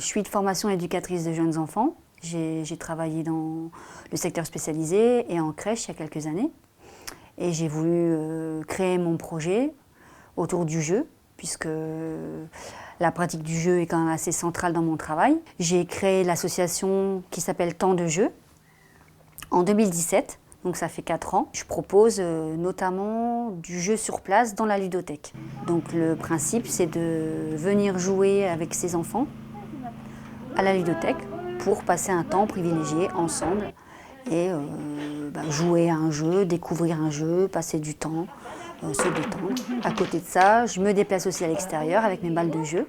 Je suis de formation éducatrice de jeunes enfants. J'ai travaillé dans le secteur spécialisé et en crèche il y a quelques années. Et j'ai voulu créer mon projet autour du jeu, puisque la pratique du jeu est quand même assez centrale dans mon travail. J'ai créé l'association qui s'appelle Temps de jeu en 2017, donc ça fait 4 ans. Je propose notamment du jeu sur place dans la ludothèque. Donc le principe, c'est de venir jouer avec ses enfants à la ludothèque pour passer un temps privilégié ensemble et jouer à un jeu, découvrir un jeu, passer du temps, se détendre. À côté de ça, je me déplace aussi à l'extérieur avec mes balles de jeu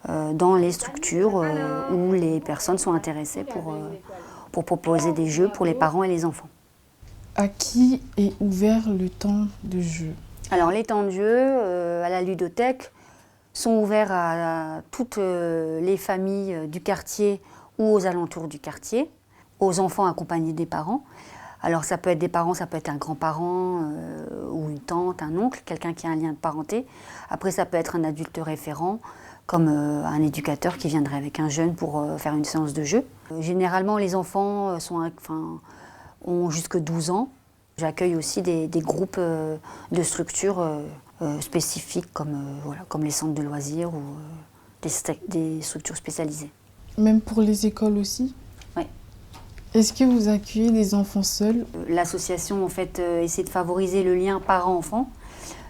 dans les structures où les personnes sont intéressées pour proposer des jeux pour les parents et les enfants. À qui est ouvert le temps de jeu? Alors les temps de jeu à la ludothèque sont ouverts à toutes les familles du quartier ou aux alentours du quartier, aux enfants accompagnés des parents. Alors ça peut être des parents, ça peut être un grand-parent ou une tante, un oncle, quelqu'un qui a un lien de parenté. Après ça peut être un adulte référent, comme un éducateur qui viendrait avec un jeune pour faire une séance de jeu. Généralement les enfants ont jusque 12 ans. J'accueille aussi des groupes de structures spécifiques comme les centres de loisirs ou des structures spécialisées. Même pour les écoles aussi? Oui. Est-ce que vous accueillez des enfants seuls? L'association en fait essaie de favoriser le lien parent-enfant.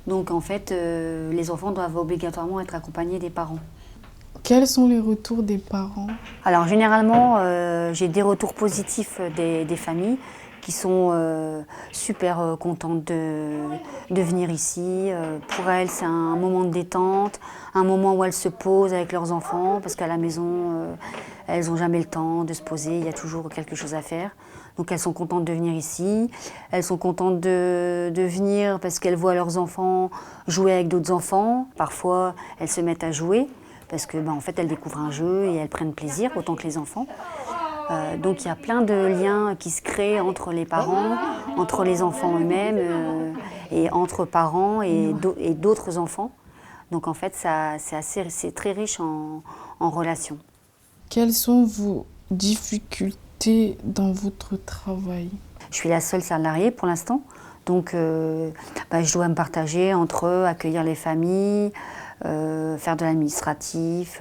Donc en fait les enfants doivent obligatoirement être accompagnés des parents. Quels sont les retours des parents? Alors généralement j'ai des retours positifs des familles qui sont super contentes de venir ici. Pour elles, c'est un moment de détente, un moment où elles se posent avec leurs enfants, parce qu'à la maison, elles n'ont jamais le temps de se poser, il y a toujours quelque chose à faire. Donc elles sont contentes de venir ici, elles sont contentes de venir parce qu'elles voient leurs enfants jouer avec d'autres enfants. Parfois, elles se mettent à jouer, parce que en fait, elles découvrent un jeu et elles prennent plaisir, autant que les enfants. Donc il y a plein de liens qui se créent entre les parents, entre les enfants eux-mêmes et entre parents et d'autres enfants. Donc en fait, c'est très riche en relations. Quelles sont vos difficultés dans votre travail? Je suis la seule salariée pour l'instant, donc je dois me partager entre accueillir les familles, faire de l'administratif,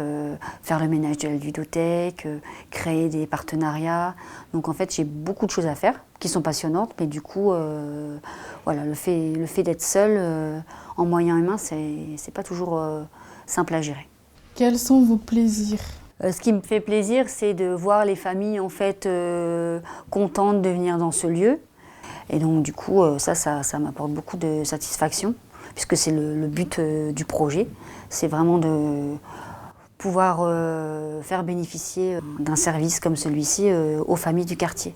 faire le ménage de la ludothèque, créer des partenariats. Donc en fait, j'ai beaucoup de choses à faire qui sont passionnantes, mais du coup, le fait d'être seule en moyens humains, c'est pas toujours simple à gérer. Quels sont vos plaisirs? Ce qui me fait plaisir, c'est de voir les familles en fait contentes de venir dans ce lieu. Et donc du coup, ça m'apporte beaucoup de satisfaction, puisque c'est le but du projet. C'est vraiment de pouvoir faire bénéficier d'un service comme celui-ci aux familles du quartier.